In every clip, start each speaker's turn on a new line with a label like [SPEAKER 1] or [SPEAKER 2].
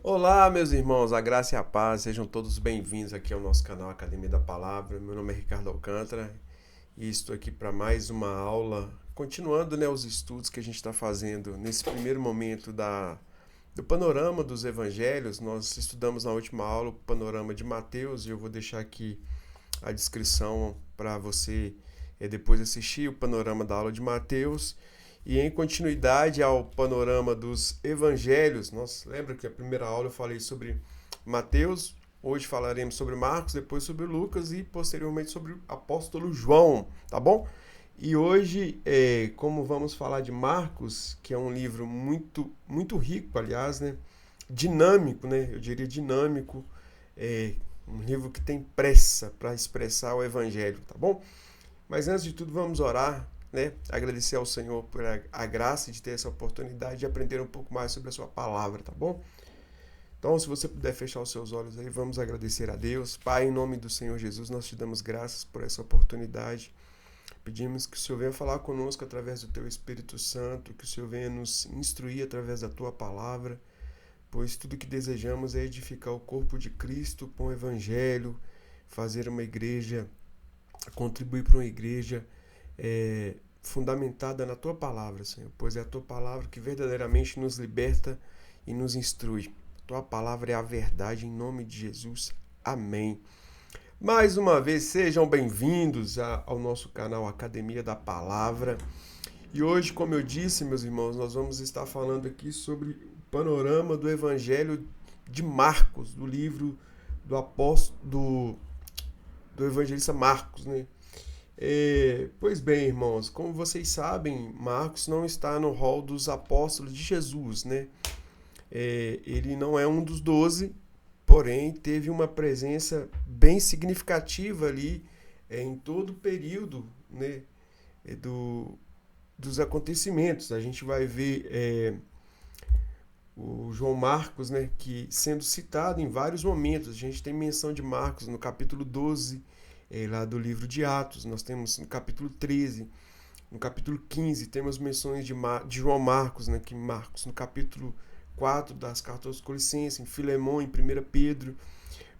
[SPEAKER 1] Olá, meus irmãos, a graça e a paz, sejam todos bem-vindos aqui ao nosso canal Academia da Palavra. Meu nome é Ricardo Alcântara e estou aqui para mais uma aula, continuando, os estudos que a gente está fazendo nesse primeiro momento do panorama dos evangelhos. Nós estudamos na última aula o panorama de Mateus e eu vou deixar aqui a descrição para você depois assistir o panorama da aula de Mateus. E em continuidade ao panorama dos evangelhos, nós lembra que a primeira aula eu falei sobre Mateus, hoje falaremos sobre Marcos, depois sobre Lucas e posteriormente sobre o apóstolo João, tá bom? E hoje, como vamos falar de Marcos, que é um livro muito, muito rico, aliás, né? Dinâmico, né? Eu diria dinâmico, um livro que tem pressa para expressar o evangelho, tá bom? Mas antes de tudo, vamos orar, né? Agradecer ao Senhor por a graça de ter essa oportunidade de aprender um pouco mais sobre a sua palavra, tá bom? Então, se você puder fechar os seus olhos aí, vamos agradecer a Deus. Pai, em nome do Senhor Jesus, nós te damos graças por essa oportunidade. Pedimos que o Senhor venha falar conosco através do teu Espírito Santo, que o Senhor venha nos instruir através da tua palavra, pois tudo que desejamos é edificar o corpo de Cristo com o Evangelho, fazer uma igreja, contribuir para uma igreja fundamentada na tua palavra, Senhor, pois é a tua palavra que verdadeiramente nos liberta e nos instrui. A tua palavra é a verdade, em nome de Jesus. Amém. Mais uma vez, sejam bem-vindos ao nosso canal Academia da Palavra. E hoje, como eu disse, meus irmãos, nós vamos estar falando aqui sobre o panorama do Evangelho de Marcos, do livro do apóstolo do evangelista Marcos, né? Pois bem, irmãos, como vocês sabem, Marcos não está no rol dos apóstolos de Jesus, né? Ele não é um dos 12, porém teve uma presença bem significativa ali em todo o período, né, dos acontecimentos. A gente vai ver o João Marcos, né, que sendo citado em vários momentos. A gente tem menção de Marcos no capítulo 12, lá do livro de Atos. Nós temos no capítulo 13, no capítulo 15, temos menções de João Marcos, né, que Marcos no capítulo 4 das cartas aos Colossenses, em Filemão, em 1 Pedro.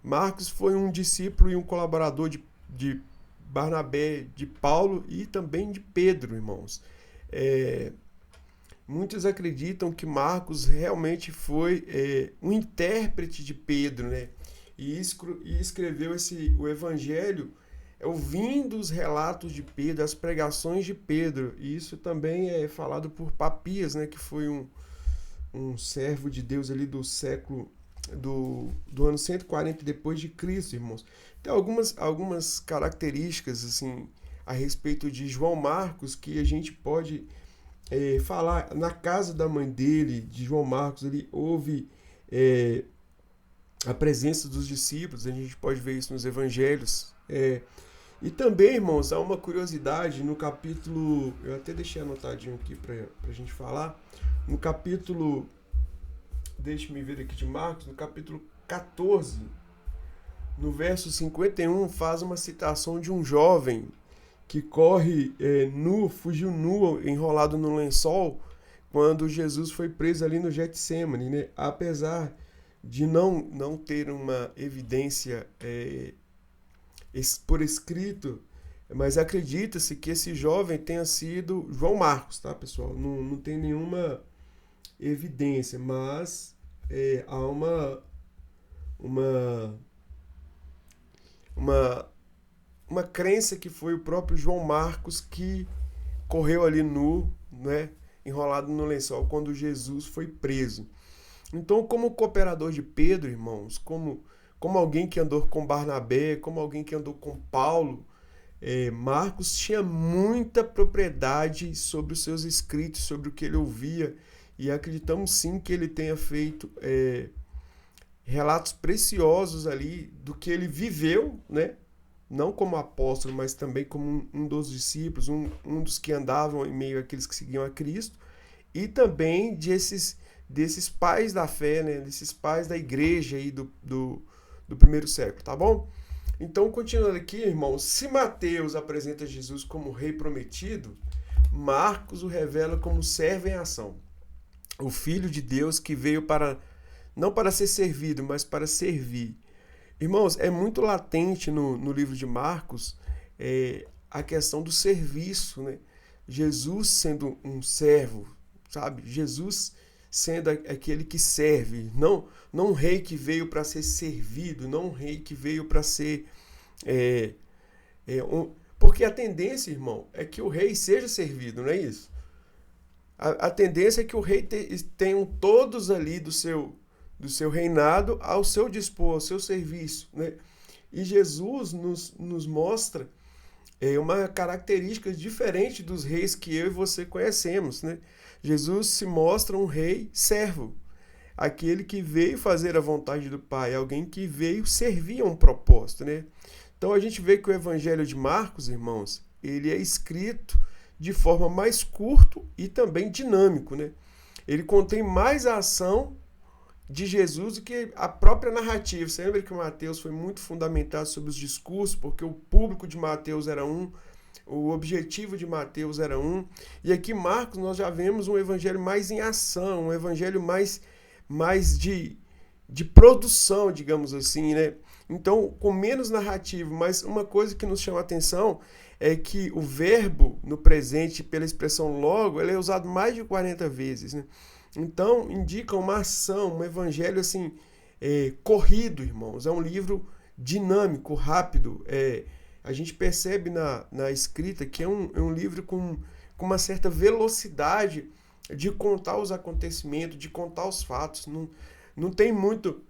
[SPEAKER 1] Marcos foi um discípulo e um colaborador de Barnabé, de Paulo e também de Pedro, irmãos. Muitos acreditam que Marcos realmente foi um intérprete de Pedro, né? E escreveu o Evangelho ouvindo os relatos de Pedro, as pregações de Pedro. E isso também é falado por Papias, né? Que foi um servo de Deus ali do século do ano 140 depois de Cristo, irmãos. Tem algumas características assim a respeito de João Marcos que a gente pode falar. Na casa da mãe dele, de João Marcos, ele houve a presença dos discípulos. A gente pode ver isso nos evangelhos. E também, irmãos, há uma curiosidade no capítulo, eu até deixei anotadinho aqui para a gente falar, no capítulo, deixe-me ver aqui de Marcos, no capítulo 14, no verso 51, faz uma citação de um jovem que corre nu, fugiu nu, enrolado no lençol, quando Jesus foi preso ali no Getsêmani, né? Apesar de não ter uma evidência por escrito, mas acredita-se que esse jovem tenha sido João Marcos, tá, pessoal? Não tem nenhuma evidência, mas há uma, uma, uma crença que foi o próprio João Marcos que correu ali nu, né, enrolado no lençol, quando Jesus foi preso. Então, como cooperador de Pedro, irmãos, como alguém que andou com Barnabé, como alguém que andou com Paulo, Marcos tinha muita propriedade sobre os seus escritos, sobre o que ele ouvia, e acreditamos sim que ele tenha feito relatos preciosos ali do que ele viveu, né? Não como apóstolo, mas também como um dos discípulos, um dos que andavam em meio àqueles que seguiam a Cristo, e também desses pais da fé, né? Desses pais da igreja aí do primeiro século, tá bom? Então, continuando aqui, irmãos, se Mateus apresenta Jesus como rei prometido, Marcos o revela como servo em ação, o Filho de Deus que veio para não para ser servido, mas para servir. Irmãos, é muito latente no livro de Marcos a questão do serviço, né? Jesus sendo um servo, sabe? Jesus sendo aquele que serve, não um rei que veio para ser servido, não um rei que veio para ser... porque a tendência, irmão, é que o rei seja servido, não é isso? A tendência é que o rei tenham todos ali do seu reinado ao seu dispor, ao seu serviço, né? E Jesus nos mostra uma característica diferente dos reis que eu e você conhecemos, né? Jesus se mostra um rei servo, aquele que veio fazer a vontade do Pai, alguém que veio servir a um propósito, né? Então a gente vê que o Evangelho de Marcos, irmãos, ele é escrito de forma mais curto e também dinâmico, né? Ele contém mais a ação de Jesus do que a própria narrativa. Você lembra que Mateus foi muito fundamentado sobre os discursos, porque o público de Mateus era um, o objetivo de Mateus era um, e aqui Marcos nós já vemos um evangelho mais em ação, um evangelho mais de produção, digamos assim, né? Então, com menos narrativo, mas uma coisa que nos chama a atenção é que o verbo no presente, pela expressão logo, ele é usado mais de 40 vezes, né? Então, indica uma ação, um evangelho assim, corrido, irmãos. É um livro dinâmico, rápido. A gente percebe na escrita que é um livro com uma certa velocidade de contar os acontecimentos, de contar os fatos. Não tem muito,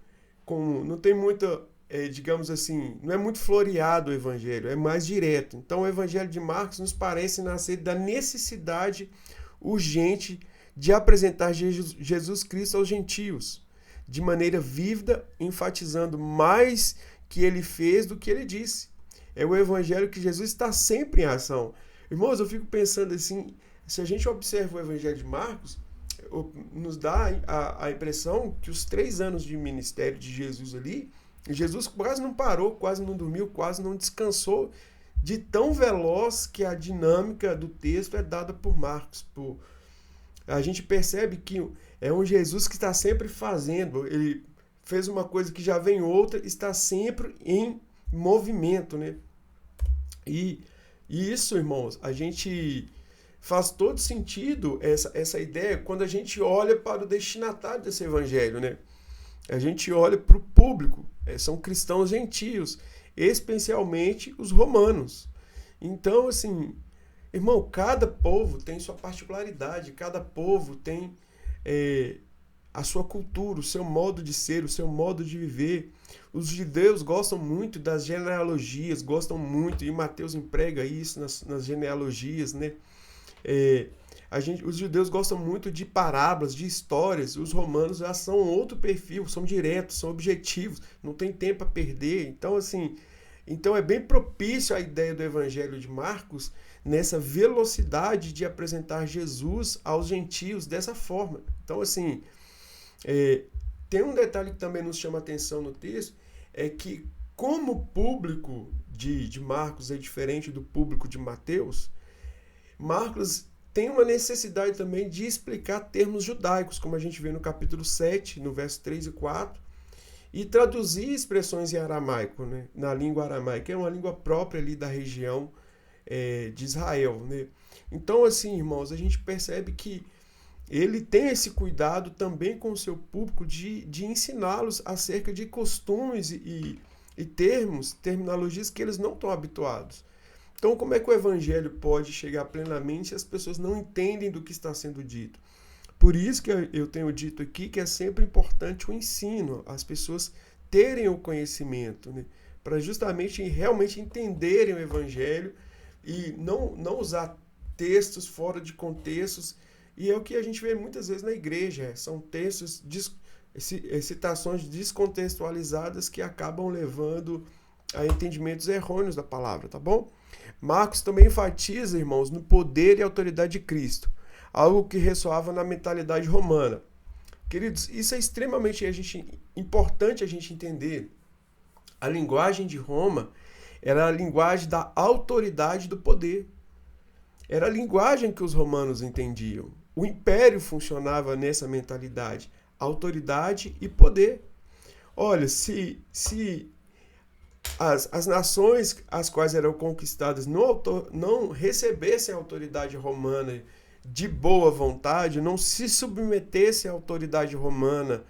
[SPEAKER 1] digamos assim, não é muito floreado o evangelho, é mais direto. Então, o evangelho de Marcos nos parece nascer da necessidade urgente de apresentar Jesus Cristo aos gentios, de maneira vívida, enfatizando mais que ele fez do que ele disse. É o evangelho que Jesus está sempre em ação. Irmãos, eu fico pensando assim, se a gente observa o evangelho de Marcos, nos dá a impressão que os 3 anos de ministério de Jesus ali, Jesus quase não parou, quase não dormiu, quase não descansou, de tão veloz que a dinâmica do texto é dada por Marcos. A gente percebe que é um Jesus que está sempre fazendo, ele fez uma coisa que já vem outra, está sempre em movimento, né? E isso, irmãos, a gente faz todo sentido essa ideia quando a gente olha para o destinatário desse evangelho, né? A gente olha para o público, são cristãos gentios, especialmente os romanos. Então, assim, irmão, cada povo tem sua particularidade, cada povo tem a sua cultura, o seu modo de ser, o seu modo de viver. Os judeus gostam muito das genealogias, gostam muito, e Mateus emprega isso nas genealogias, né? Os judeus gostam muito de parábolas, de histórias. Os romanos já são outro perfil, são diretos, são objetivos, não tem tempo a perder. Então, assim, é bem propício a ideia do Evangelho de Marcos nessa velocidade de apresentar Jesus aos gentios dessa forma. Então, assim, tem um detalhe que também nos chama a atenção no texto, é que como o público de Marcos é diferente do público de Mateus, Marcos tem uma necessidade também de explicar termos judaicos, como a gente vê no capítulo 7, no verso 3 e 4, e traduzir expressões em aramaico, né? Na língua aramaica, que é uma língua própria ali da região de Israel, né? Então, assim, irmãos, a gente percebe que ele tem esse cuidado também com o seu público de ensiná-los acerca de costumes e terminologias que eles não estão habituados. Então, como é que o evangelho pode chegar plenamente se as pessoas não entendem do que está sendo dito? Por isso que eu tenho dito aqui que é sempre importante o ensino, as pessoas terem o conhecimento, né? Para justamente realmente entenderem o evangelho e não usar textos fora de contextos. E é o que a gente vê muitas vezes na igreja, são textos, citações descontextualizadas que acabam levando a entendimentos errôneos da palavra, tá bom? Marcos também enfatiza, irmãos, no poder e autoridade de Cristo, algo que ressoava na mentalidade romana. Queridos, isso é extremamente importante a gente entender. A linguagem de Roma era a linguagem da autoridade do poder. Era a linguagem que os romanos entendiam. O império funcionava nessa mentalidade. autoridade e poder. Olha, se as nações as quais eram conquistadas não recebessem a autoridade romana de boa vontade, não se submetessem à autoridade romana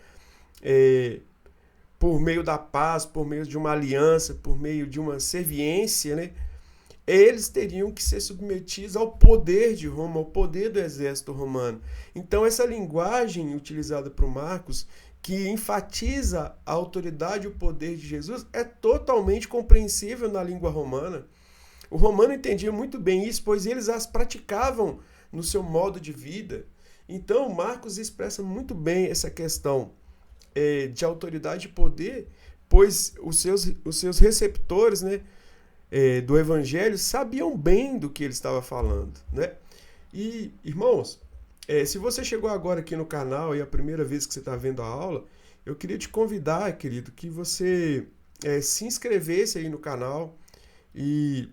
[SPEAKER 1] por meio da paz, por meio de uma aliança, por meio de uma serviência, né? Eles teriam que ser submetidos ao poder de Roma, ao poder do exército romano. Então, essa linguagem utilizada por Marcos, que enfatiza a autoridade e o poder de Jesus, é totalmente compreensível na língua romana. O romano entendia muito bem isso, pois eles as praticavam no seu modo de vida. Então, Marcos expressa muito bem essa questão de autoridade e poder, pois os seus receptores, né, do evangelho sabiam bem do que ele estava falando, né? E, irmãos, se você chegou agora aqui no canal e é a primeira vez que você está vendo a aula, eu queria te convidar, querido, que você se inscrevesse aí no canal e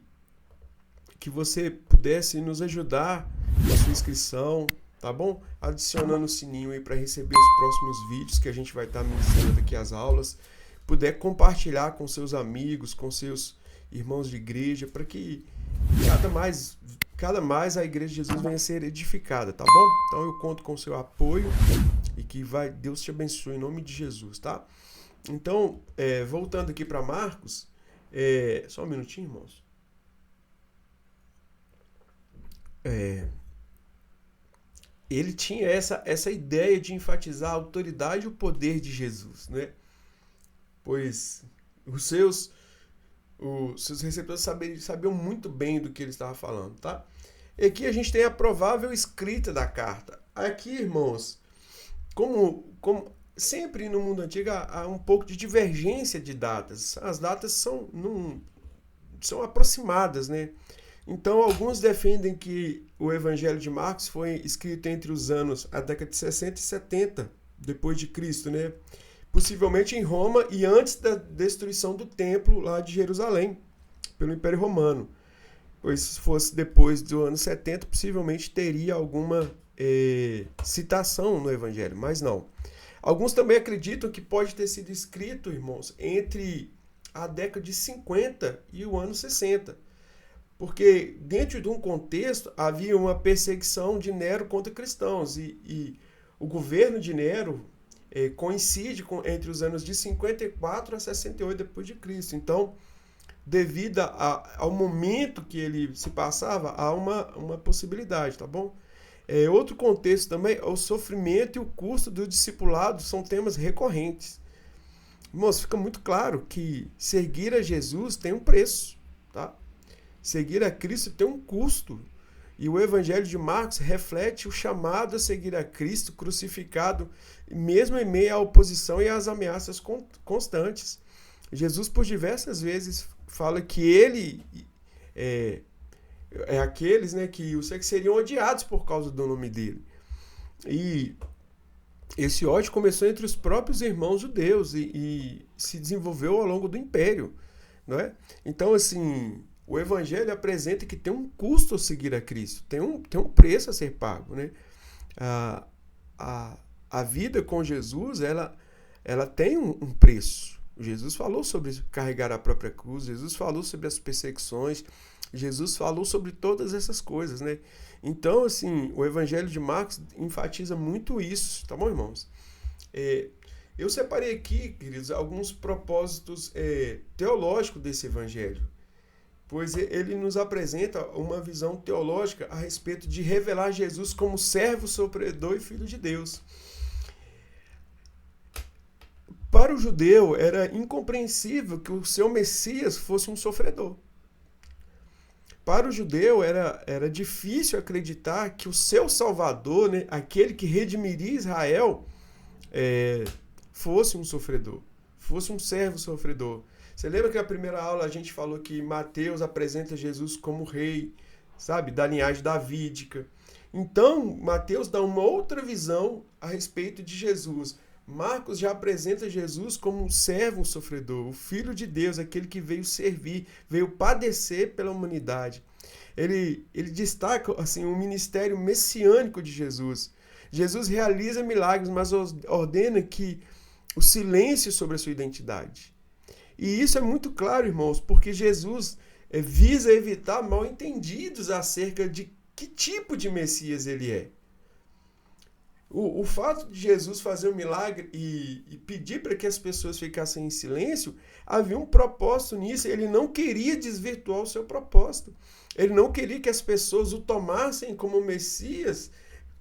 [SPEAKER 1] que você pudesse nos ajudar com a sua inscrição, tá bom? Adicionando o sininho aí para receber os próximos vídeos que a gente vai estar ministrando aqui as aulas, puder compartilhar com seus amigos, com seus irmãos de igreja, para que cada mais a igreja de Jesus venha a ser edificada, tá bom? Então eu conto com o seu apoio e que Deus te abençoe em nome de Jesus, tá? Então, voltando aqui para Marcos, só um minutinho, irmãos. Ele tinha essa ideia de enfatizar a autoridade e o poder de Jesus, né? Pois os seus receptores sabiam muito bem do que ele estava falando, tá? E aqui a gente tem a provável escrita da carta. Aqui, irmãos, como sempre no mundo antigo há um pouco de divergência de datas. As datas são aproximadas, né? Então, alguns defendem que o Evangelho de Marcos foi escrito entre a década de 60 e 70 depois de Cristo, né? Possivelmente em Roma e antes da destruição do templo lá de Jerusalém pelo Império Romano. Pois se fosse depois do ano 70, possivelmente teria alguma citação no Evangelho, mas não. Alguns também acreditam que pode ter sido escrito, irmãos, entre a década de 50 e o ano 60. Porque dentro de um contexto havia uma perseguição de Nero contra cristãos e o governo de Nero coincide entre os anos de 54 a 68 depois de Cristo. Então, devido ao momento que ele se passava, há uma possibilidade, tá bom? Outro contexto também, o sofrimento e o custo do discipulado são temas recorrentes. Irmãos, fica muito claro que seguir a Jesus tem um preço, tá? Seguir a Cristo tem um custo. E o Evangelho de Marcos reflete o chamado a seguir a Cristo crucificado, mesmo em meio à oposição e às ameaças constantes. Jesus, por diversas vezes, fala que ele é aqueles, né, que seriam odiados por causa do nome dele. E esse ódio começou entre os próprios irmãos judeus e se desenvolveu ao longo do Império, não é? Então, assim, o Evangelho apresenta que tem um custo a seguir a Cristo, tem um preço a ser pago, né? A vida com Jesus, ela tem um preço. Jesus falou sobre carregar a própria cruz, Jesus falou sobre as perseguições, Jesus falou sobre todas essas coisas, né? Então, assim, o Evangelho de Marcos enfatiza muito isso, tá bom, irmãos? Eu separei aqui, queridos, alguns propósitos teológicos desse Evangelho, pois ele nos apresenta uma visão teológica a respeito de revelar Jesus como servo, sofredor e filho de Deus. Para o judeu, era incompreensível que o seu Messias fosse um sofredor. Para o judeu, era difícil acreditar que o seu Salvador, né, aquele que redimiria Israel, fosse um sofredor, fosse um servo sofredor. Você lembra que na primeira aula a gente falou que Mateus apresenta Jesus como rei, sabe, da linhagem davídica. Então, Mateus dá uma outra visão a respeito de Jesus. Marcos já apresenta Jesus como um servo sofredor, o Filho de Deus, aquele que veio servir, veio padecer pela humanidade. Ele destaca assim, o ministério messiânico de Jesus. Jesus realiza milagres, mas ordena que o silêncio sobre a sua identidade. E isso é muito claro, irmãos, porque Jesus visa evitar mal-entendidos acerca de que tipo de Messias ele é. O fato de Jesus fazer um milagre e pedir para que as pessoas ficassem em silêncio, havia um propósito nisso. Ele não queria desvirtuar o seu propósito. Ele não queria que as pessoas o tomassem como Messias,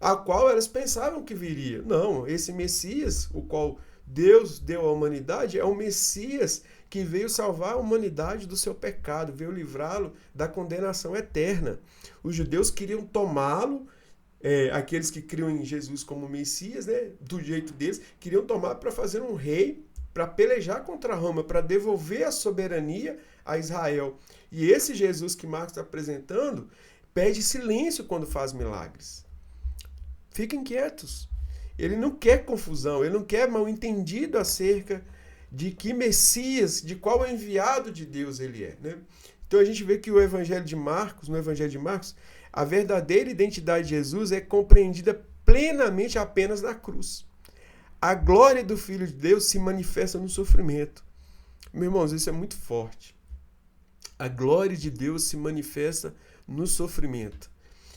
[SPEAKER 1] a qual elas pensavam que viria. Não, esse Messias, o qual Deus deu à humanidade, é o Messias que veio salvar a humanidade do seu pecado, veio livrá-lo da condenação eterna. Os judeus queriam tomá-lo, aqueles que criam em Jesus como Messias, né, do jeito deles, queriam tomar para fazer um rei, para pelejar contra Roma, para devolver a soberania a Israel. E esse Jesus que Marcos está apresentando pede silêncio quando faz milagres. Fiquem quietos. Ele não quer confusão, ele não quer mal-entendido acerca de que Messias, de qual enviado de Deus ele é, né? Então a gente vê que no Evangelho de Marcos, a verdadeira identidade de Jesus é compreendida plenamente apenas na cruz. A glória do Filho de Deus se manifesta no sofrimento. Meus irmãos, isso é muito forte. A glória de Deus se manifesta no sofrimento.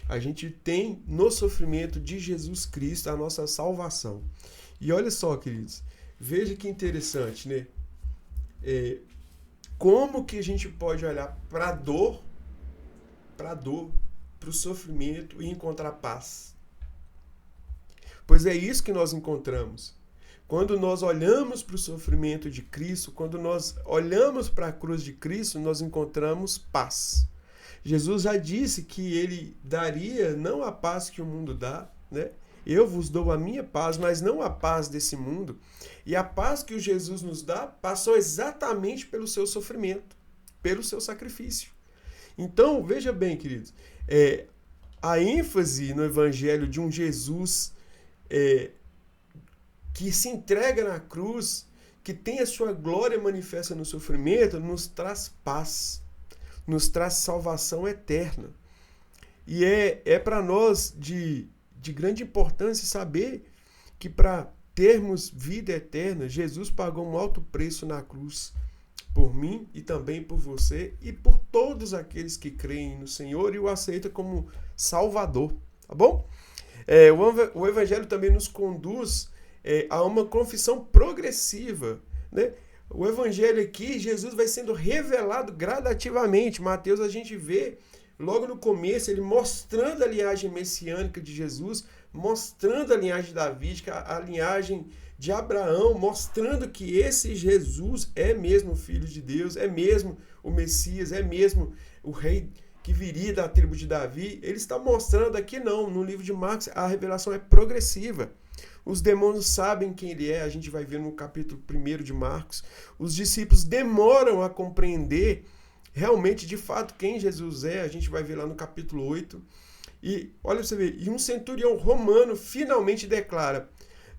[SPEAKER 1] A gente tem no sofrimento de Jesus Cristo a nossa salvação. E olha só, queridos, veja que interessante, né? Como que a gente pode olhar para a dor, para o sofrimento e encontrar paz? Pois é isso que nós encontramos. Quando nós olhamos para o sofrimento de Cristo, quando nós olhamos para a cruz de Cristo, nós encontramos paz. Jesus já disse que ele daria não a paz que o mundo dá, né? Eu vos dou a minha paz, mas não a paz desse mundo. E a paz que o Jesus nos dá passou exatamente pelo seu sofrimento, pelo seu sacrifício. Então, veja bem, queridos, a ênfase no Evangelho de um Jesus que se entrega na cruz, que tem a sua glória manifesta no sofrimento, nos traz paz, nos traz salvação eterna. E é para nós de grande importância saber que para termos vida eterna, Jesus pagou um alto preço na cruz por mim e também por você e por todos aqueles que creem no Senhor e o aceitam como Salvador, tá bom? O Evangelho também nos conduz a uma confissão progressiva, né? O Evangelho aqui, Jesus vai sendo revelado gradativamente. Mateus a gente vê logo no começo, ele mostrando a linhagem messiânica de Jesus, mostrando a linhagem davídica, a linhagem de Abraão, mostrando que esse Jesus é mesmo o Filho de Deus, é mesmo o Messias, é mesmo o rei que viria da tribo de Davi. Ele está mostrando aqui no livro de Marcos, a revelação é progressiva. Os demônios sabem quem ele é, a gente vai ver no capítulo 1 de Marcos. Os discípulos demoram a compreender realmente, de fato, quem Jesus é, a gente vai ver lá no capítulo 8. E olha você ver, e um centurião romano finalmente declara: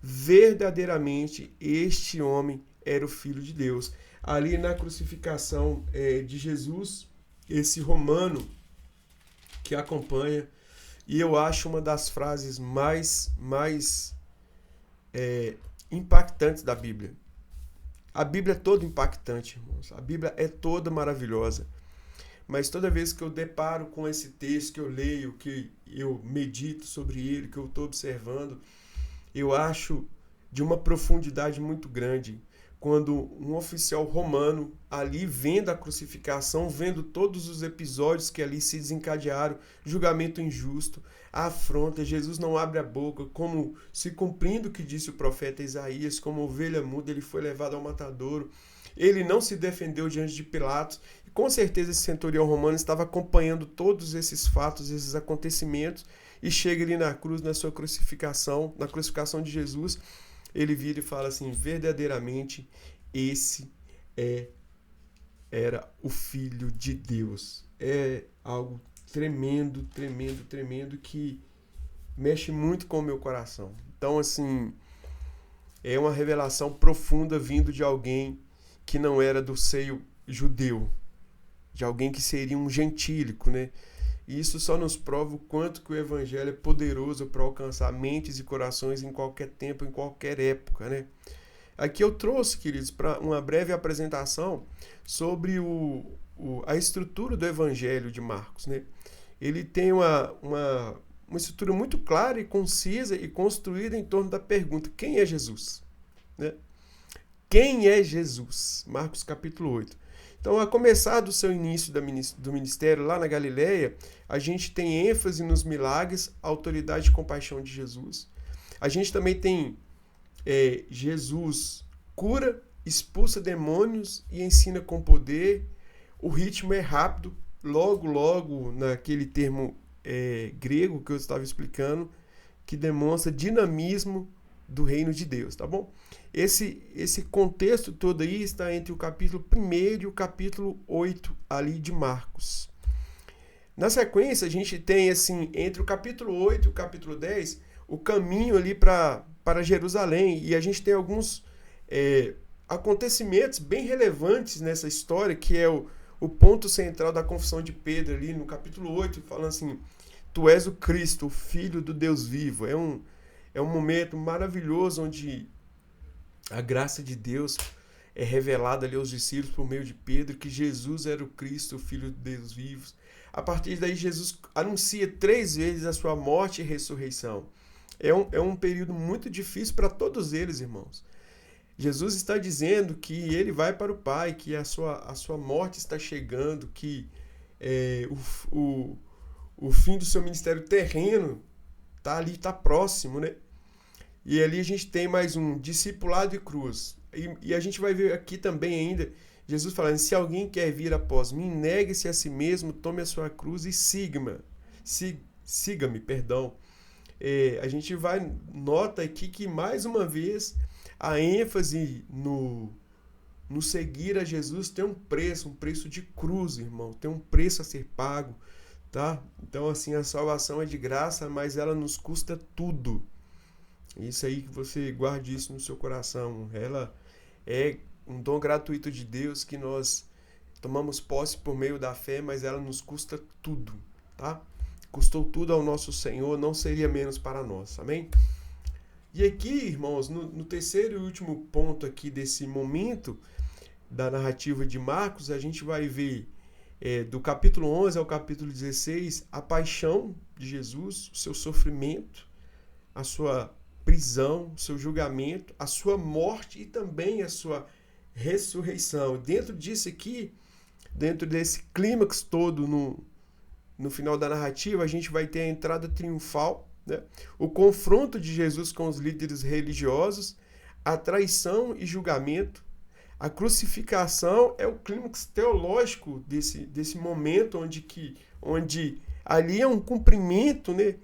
[SPEAKER 1] verdadeiramente este homem era o Filho de Deus. Ali na crucificação de Jesus, esse romano que acompanha, e eu acho uma das frases mais impactantes da Bíblia. A Bíblia é toda impactante, irmãos. A Bíblia é toda maravilhosa. Mas toda vez que eu deparo com esse texto, que eu leio, que eu medito sobre ele, que eu estou observando, eu acho de uma profundidade muito grande. Quando um oficial romano, ali vendo a crucificação, vendo todos os episódios que ali se desencadearam, julgamento injusto, a afronta, Jesus não abre a boca, como se cumprindo o que disse o profeta Isaías, como ovelha muda, ele foi levado ao matadouro. Ele não se defendeu diante de Pilatos. E com certeza esse centurião romano estava acompanhando todos esses fatos, esses acontecimentos, e chega ali na cruz, na sua crucificação, na crucificação de Jesus, ele vira e fala assim: verdadeiramente esse era o Filho de Deus. É algo tremendo, tremendo, tremendo, que mexe muito com o meu coração. Então, assim, é uma revelação profunda vindo de alguém que não era do seio judeu, de alguém que seria um gentílico, né? E isso só nos prova o quanto que o evangelho é poderoso para alcançar mentes e corações em qualquer tempo, em qualquer época, né? Aqui eu trouxe, queridos, para uma breve apresentação sobre a estrutura do evangelho de Marcos, né? Ele tem uma estrutura muito clara e concisa e construída em torno da pergunta: quem é Jesus? Né? Quem é Jesus? Marcos capítulo 8. Então, a começar do seu início do ministério lá na Galileia, a gente tem ênfase nos milagres, autoridade e compaixão de Jesus. A gente também tem Jesus cura, expulsa demônios e ensina com poder. O ritmo é rápido, logo, naquele termo grego que eu estava explicando, que demonstra dinamismo do reino de Deus, tá bom? Esse contexto todo aí está entre o capítulo 1 e o capítulo 8 ali de Marcos. Na sequência, a gente tem, assim, entre o capítulo 8 e o capítulo 10, o caminho ali para Jerusalém. E a gente tem alguns acontecimentos bem relevantes nessa história, que é o ponto central da confissão de Pedro ali no capítulo 8, falando assim: tu és o Cristo, o Filho do Deus vivo. É um momento maravilhoso onde a graça de Deus é revelada ali aos discípulos por meio de Pedro, que Jesus era o Cristo, o Filho de Deus vivo. A partir daí, Jesus anuncia 3 vezes a sua morte e ressurreição. É um período muito difícil para todos eles, irmãos. Jesus está dizendo que ele vai para o Pai, que a sua morte está chegando, que o fim do seu ministério terreno está ali, está próximo, né? E ali a gente tem mais um discipulado e cruz. E a gente vai ver aqui também ainda Jesus falando: se alguém quer vir após mim, negue-se a si mesmo, tome a sua cruz e siga-me, perdão. A gente nota aqui que mais uma vez a ênfase no seguir a Jesus tem um preço de cruz, irmão, tem um preço a ser pago, tá? Então, assim, a salvação é de graça, mas ela nos custa tudo. Isso aí, que você guarde isso no seu coração. Ela é um dom gratuito de Deus que nós tomamos posse por meio da fé, mas ela nos custa tudo, tá? Custou tudo ao nosso Senhor, não seria menos para nós, amém? E aqui, irmãos, no terceiro e último ponto aqui desse momento da narrativa de Marcos, a gente vai ver do capítulo 11 ao capítulo 16 a paixão de Jesus, o seu sofrimento, a sua prisão, o seu julgamento, a sua morte e também a sua ressurreição. Dentro disso aqui, dentro desse clímax todo no final da narrativa, a gente vai ter a entrada triunfal, né? O confronto de Jesus com os líderes religiosos, a traição e julgamento, a crucificação é o clímax teológico desse momento onde ali é um cumprimento, né,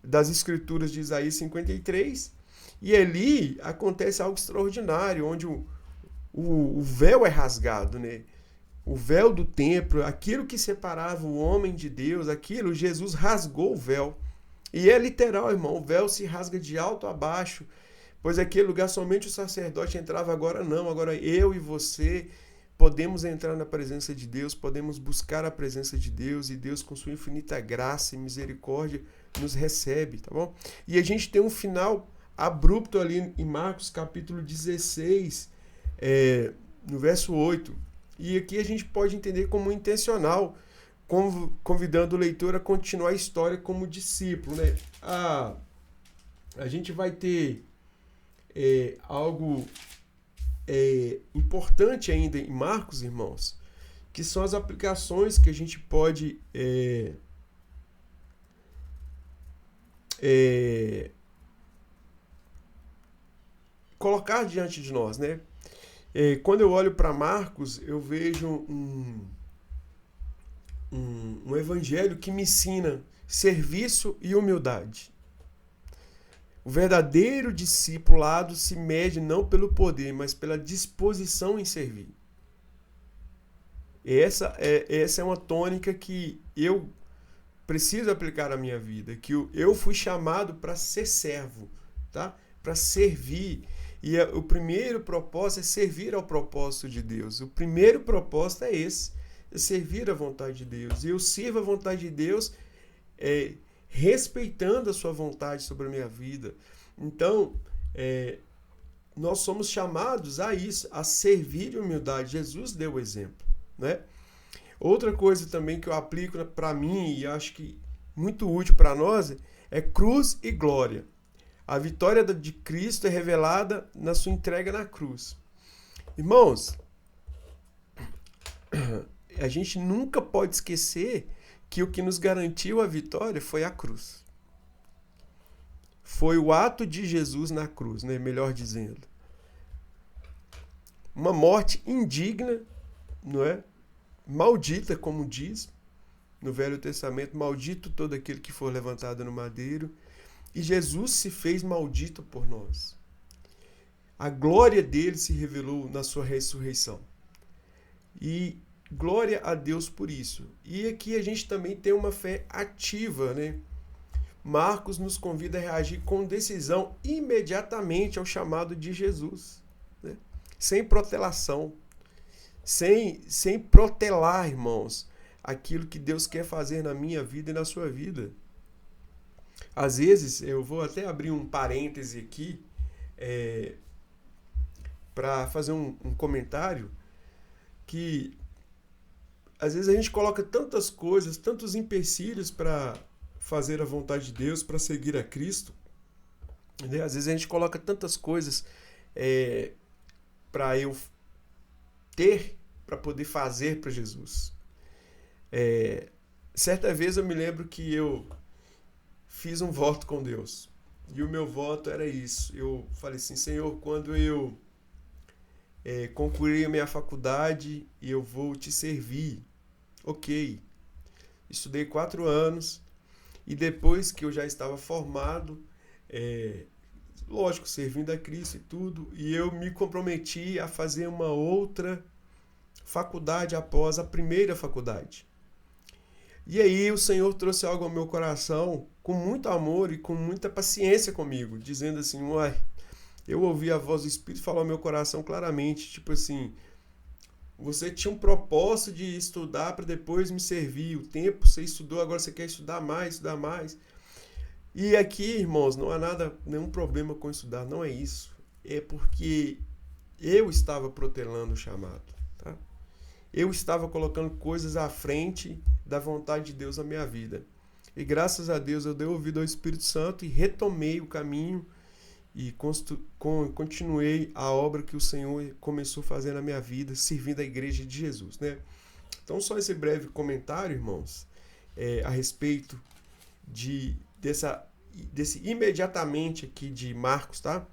[SPEAKER 1] das escrituras de Isaías 53, e ali acontece algo extraordinário, onde o véu é rasgado, né? O véu do templo, aquilo que separava o homem de Deus, Jesus rasgou o véu. E é literal, irmão, o véu se rasga de alto a baixo, pois aquele lugar somente o sacerdote entrava, agora não, agora eu e você podemos entrar na presença de Deus, podemos buscar a presença de Deus, e Deus, com sua infinita graça e misericórdia, nos recebe, tá bom? E a gente tem um final abrupto ali em Marcos capítulo 16, no verso 8. E aqui a gente pode entender como intencional, convidando o leitor a continuar a história como discípulo, né? A gente vai ter algo importante ainda em Marcos, irmãos, que são as aplicações que a gente pode colocar diante de nós, né? Quando eu olho para Marcos, eu vejo um evangelho que me ensina serviço e humildade. O verdadeiro discipulado se mede não pelo poder, mas pela disposição em servir. Essa é uma tônica que eu preciso aplicar à minha vida, que eu fui chamado para ser servo, tá? Para servir. E o primeiro propósito é servir ao propósito de Deus. O primeiro propósito é esse: é servir a vontade de Deus. E eu sirvo a vontade de Deus respeitando a sua vontade sobre a minha vida. Então, nós somos chamados a isso, a servir de humildade. Jesus deu o exemplo, né? Outra coisa também que eu aplico para mim e acho que muito útil para nós é cruz e glória. A vitória de Cristo é revelada na sua entrega na cruz. Irmãos, a gente nunca pode esquecer que o que nos garantiu a vitória foi a cruz. Foi o ato de Jesus na cruz, né? Melhor dizendo. Uma morte indigna, não é? Maldita, como diz no Velho Testamento, maldito todo aquele que for levantado no madeiro. E Jesus se fez maldito por nós. A glória dele se revelou na sua ressurreição. E glória a Deus por isso. E aqui a gente também tem uma fé ativa, né? Marcos nos convida a reagir com decisão imediatamente ao chamado de Jesus, né? Sem protelação, sem protelar, irmãos, aquilo que Deus quer fazer na minha vida e na sua vida. Às vezes, eu vou até abrir um parêntese aqui para fazer um comentário, que às vezes a gente coloca tantas coisas, tantos empecilhos para fazer a vontade de Deus, para seguir a Cristo, né? Às vezes a gente coloca tantas coisas para eu ter, para poder fazer para Jesus. Certa vez eu me lembro que eu fiz um voto com Deus. E o meu voto era isso. Eu falei assim: Senhor, quando eu concluir a minha faculdade, eu vou te servir. Ok. Estudei 4 anos. E depois que eu já estava formado, lógico, servindo a Cristo e tudo, e eu me comprometi a fazer uma outra faculdade após a primeira faculdade. E aí o Senhor trouxe algo ao meu coração com muito amor e com muita paciência comigo, dizendo assim: uai, eu ouvi a voz do Espírito falar ao meu coração claramente, tipo assim, você tinha um propósito de estudar para depois me servir, o tempo você estudou, agora você quer estudar mais. E aqui, irmãos, não há nenhum problema com estudar, não é isso. É porque eu estava protelando o chamado, tá? Eu estava colocando coisas à frente da vontade de Deus na minha vida. E graças a Deus eu dei ouvido ao Espírito Santo e retomei o caminho e continuei a obra que o Senhor começou a fazer na minha vida, servindo a igreja de Jesus, né? Então, só esse breve comentário, irmãos, a respeito desse imediatamente aqui de Marcos, tá?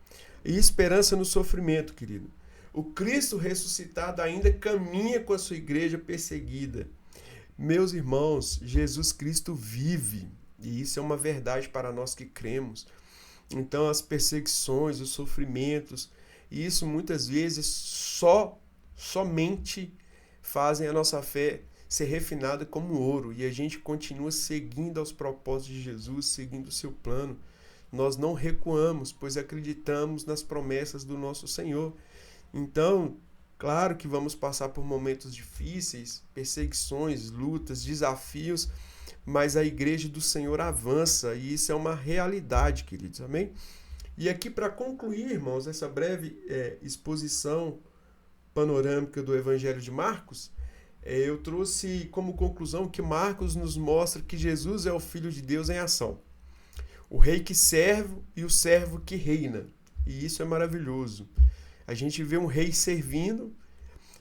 [SPEAKER 1] E esperança no sofrimento, querido. O Cristo ressuscitado ainda caminha com a sua igreja perseguida. Meus irmãos, Jesus Cristo vive, e isso é uma verdade para nós que cremos. Então, as perseguições, os sofrimentos, isso muitas vezes somente fazem a nossa fé ser refinada como ouro, e a gente continua seguindo aos propósitos de Jesus, seguindo o seu plano. Nós não recuamos, pois acreditamos nas promessas do nosso Senhor. Então, claro que vamos passar por momentos difíceis, perseguições, lutas, desafios, mas a igreja do Senhor avança, e isso é uma realidade, queridos, amém? E aqui, para concluir, irmãos, essa breve exposição panorâmica do Evangelho de Marcos, eu trouxe como conclusão que Marcos nos mostra que Jesus é o Filho de Deus em ação. O rei que serve e o servo que reina, e isso é maravilhoso. A gente vê um rei servindo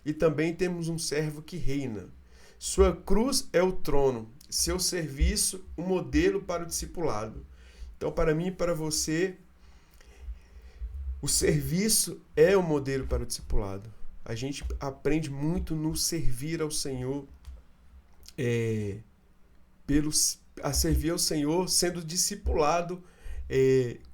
[SPEAKER 1] e também temos um servo que reina. Sua cruz é o trono, seu serviço, o modelo para o discipulado. Então, para mim e para você, o serviço é o modelo para o discipulado. A gente aprende muito no servir ao Senhor, a servir ao Senhor, sendo discipulado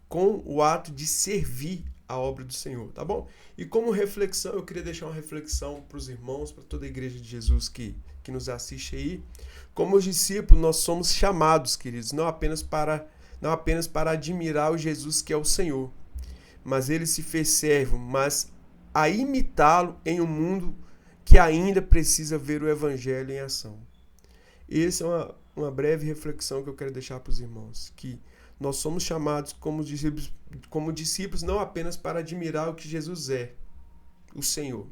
[SPEAKER 1] com o ato de servir a obra do Senhor, tá bom? E como reflexão, eu queria deixar uma reflexão para os irmãos, para toda a igreja de Jesus que nos assiste aí. Como os discípulos, nós somos chamados, queridos, não apenas para admirar o Jesus que é o Senhor, mas ele se fez servo, mas a imitá-lo em um mundo que ainda precisa ver o evangelho em ação. Essa é uma breve reflexão que eu quero deixar para os irmãos, que nós somos chamados como discípulos não apenas para admirar o que Jesus é, o Senhor,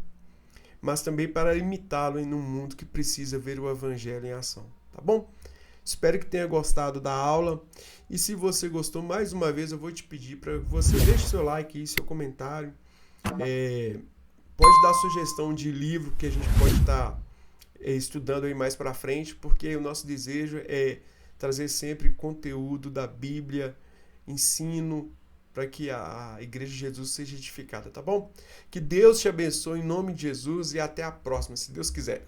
[SPEAKER 1] mas também para imitá-lo em um mundo que precisa ver o evangelho em ação. Tá bom? Espero que tenha gostado da aula. E se você gostou, mais uma vez eu vou te pedir para que você deixe seu like aí, seu comentário. Pode dar sugestão de livro que a gente pode estar estudando aí mais para frente, porque o nosso desejo é trazer sempre conteúdo da Bíblia, ensino, para que a Igreja de Jesus seja edificada, tá bom? Que Deus te abençoe em nome de Jesus e até a próxima, se Deus quiser.